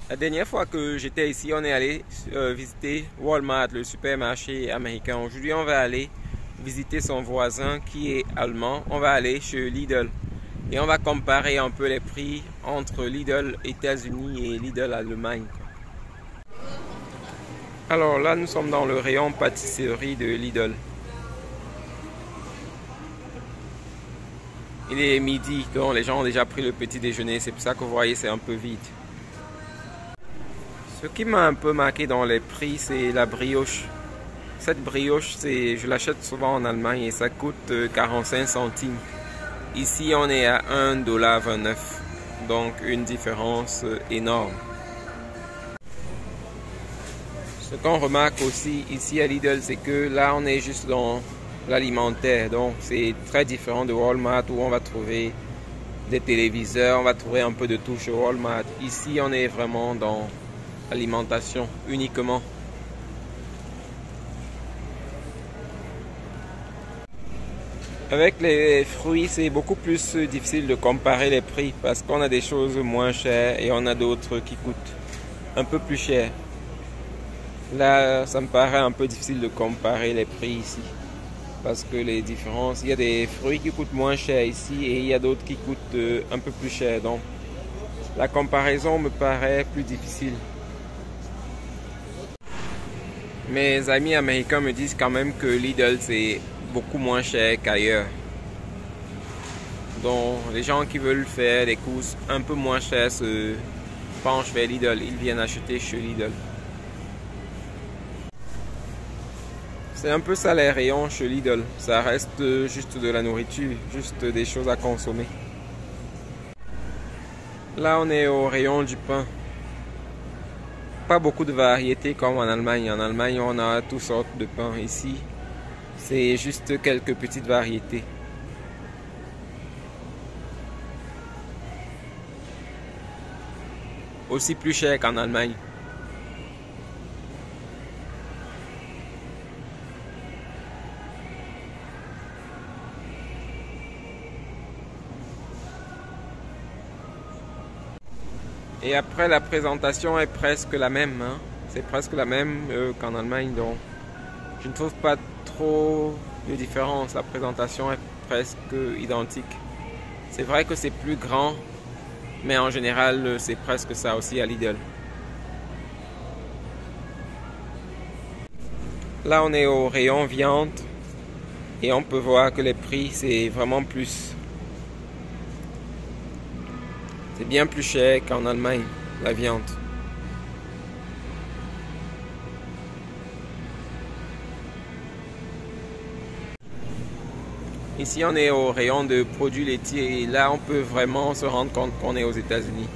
La dernière fois que j'étais ici, on est allé visiter Walmart, le supermarché américain. Aujourd'hui, on va aller visiter son voisin qui est allemand. On va aller chez Lidl et on va comparer un peu les prix entre Lidl États-Unis et Lidl Allemagne. Alors là, nous sommes dans le rayon pâtisserie de Lidl. Il est midi, donc les gens ont déjà pris le petit déjeuner. C'est pour ça que vous voyez, c'est un peu vide. Ce qui m'a un peu marqué dans les prix, c'est la brioche. Cette brioche, je l'achète souvent en Allemagne et ça coûte 45 centimes. Ici, on est à 1,29 $, donc une différence énorme. Ce qu'on remarque aussi ici à Lidl, c'est que là, on est juste dans l'alimentaire. Donc, c'est très différent de Walmart où on va trouver des téléviseurs, on va trouver un peu de tout chez Walmart. Ici, on est vraiment dans l'alimentation uniquement. Avec les fruits, c'est beaucoup plus difficile de comparer les prix parce qu'on a des choses moins chères et on a d'autres qui coûtent un peu plus cher. Là, ça me paraît un peu difficile de comparer les prix ici parce que les différences, il y a des fruits qui coûtent moins cher ici et il y a d'autres qui coûtent un peu plus cher. Donc, la comparaison me paraît plus difficile. Mes amis américains me disent quand même que Lidl c'est beaucoup moins cher qu'ailleurs. Donc les gens qui veulent faire des courses un peu moins chères se penchent vers Lidl. Ils viennent acheter chez Lidl. C'est un peu ça les rayons chez Lidl. Ça reste juste de la nourriture, juste des choses à consommer. Là on est au rayon du pain. Pas beaucoup de variétés comme en Allemagne. En Allemagne, on a toutes sortes de pains. Ici, c'est juste quelques petites variétés. Aussi plus cher qu'en Allemagne. Et après, la présentation est presque la même. Hein. C'est presque la même qu'en Allemagne. Donc, je ne trouve pas trop de différence. La présentation est presque identique. C'est vrai que c'est plus grand. Mais en général, c'est presque ça aussi à Lidl. Là, on est au rayon viande. Et on peut voir que les prix, c'est vraiment plus. C'est bien plus cher qu'en Allemagne, la viande. Ici, on est au rayon de produits laitiers et là, on peut vraiment se rendre compte qu'on est aux États-Unis.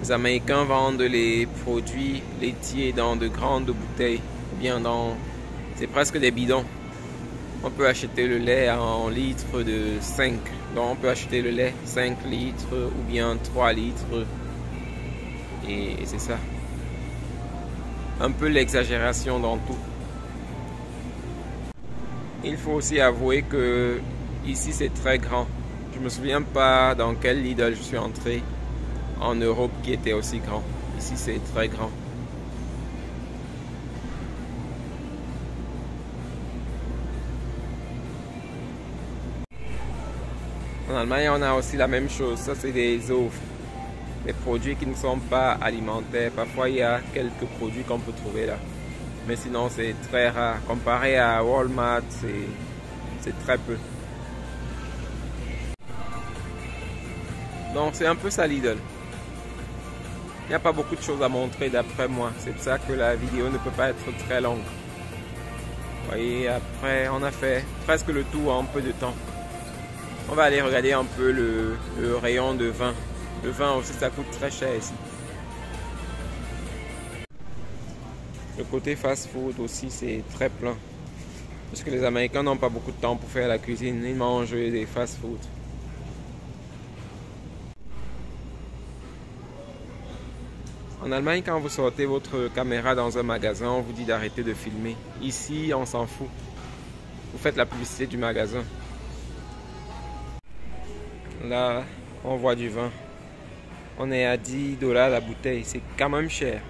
Les Américains vendent les produits laitiers dans de grandes bouteilles, ou bien dans... C'est presque des bidons. On peut acheter le lait en litres de 5. Donc on peut acheter le lait 5 litres ou bien 3 litres. Et c'est ça. Un peu l'exagération dans tout. Il faut aussi avouer que ici c'est très grand. Je me souviens pas dans quel Lidl je suis entré en Europe qui était aussi grand. Ici c'est très grand. En Allemagne, on a aussi la même chose. Ça, c'est des offres. Des produits qui ne sont pas alimentaires. Parfois, il y a quelques produits qu'on peut trouver là. Mais sinon, c'est très rare. Comparé à Walmart, c'est très peu. Donc, c'est un peu ça Lidl. Il n'y a pas beaucoup de choses à montrer d'après moi. C'est pour ça que la vidéo ne peut pas être très longue. Vous voyez, après, on a fait presque le tour en peu de temps. On va aller regarder un peu le rayon de vin. Le vin aussi, ça coûte très cher ici. Le côté fast-food aussi, c'est très plein. Parce que les Américains n'ont pas beaucoup de temps pour faire la cuisine. Ils mangent des fast-food. En Allemagne, quand vous sortez votre caméra dans un magasin, on vous dit d'arrêter de filmer. Ici, on s'en fout. Vous faites la publicité du magasin. Là, on voit du vin. On est à 10 $ la bouteille, c'est quand même cher.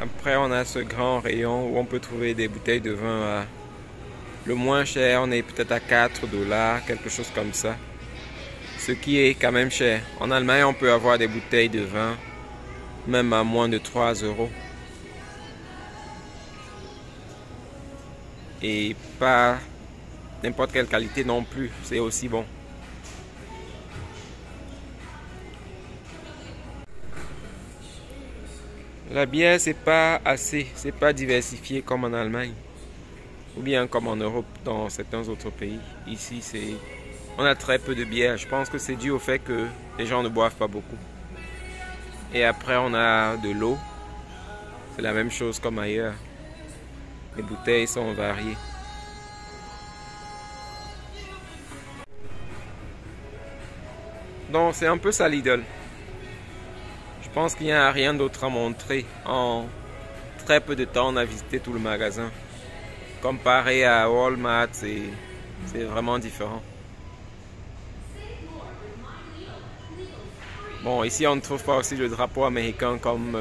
Après, on a ce grand rayon où on peut trouver des bouteilles de vin. Le moins cher, on est peut-être à 4 $, quelque chose comme ça. Ce qui est quand même cher. En Allemagne, on peut avoir des bouteilles de vin même à moins de 3 €. Et pas n'importe quelle qualité non plus, c'est aussi bon. La bière, c'est pas diversifié comme en Allemagne. Ou bien comme en Europe, dans certains autres pays. Ici, on a très peu de bière. Je pense que c'est dû au fait que les gens ne boivent pas beaucoup. Et après, on a de l'eau. C'est la même chose comme ailleurs. Les bouteilles sont variées. Donc, c'est un peu ça Lidl. Je pense qu'il n'y a rien d'autre à montrer. En très peu de temps, on a visité tout le magasin. Comparé à Walmart, c'est vraiment différent. Bon, ici on ne trouve pas aussi le drapeau américain comme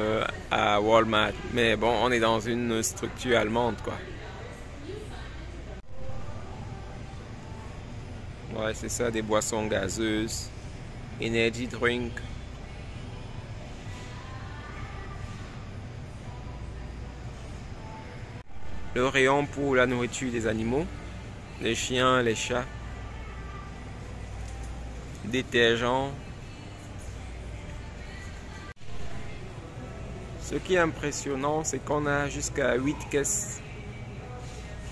à Walmart. Mais bon, on est dans une structure allemande, quoi. Ouais, c'est ça, des boissons gazeuses, energy drink. Le rayon pour la nourriture des animaux, les chiens, les chats, détergents. Ce qui est impressionnant, c'est qu'on a jusqu'à 8 caisses.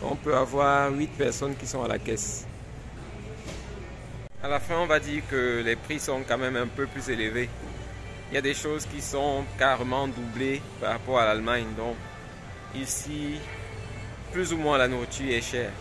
On peut avoir 8 personnes qui sont à la caisse. À la fin, on va dire que les prix sont quand même un peu plus élevés. Il y a des choses qui sont carrément doublées par rapport à l'Allemagne. Donc, ici, plus ou moins la nourriture est chère.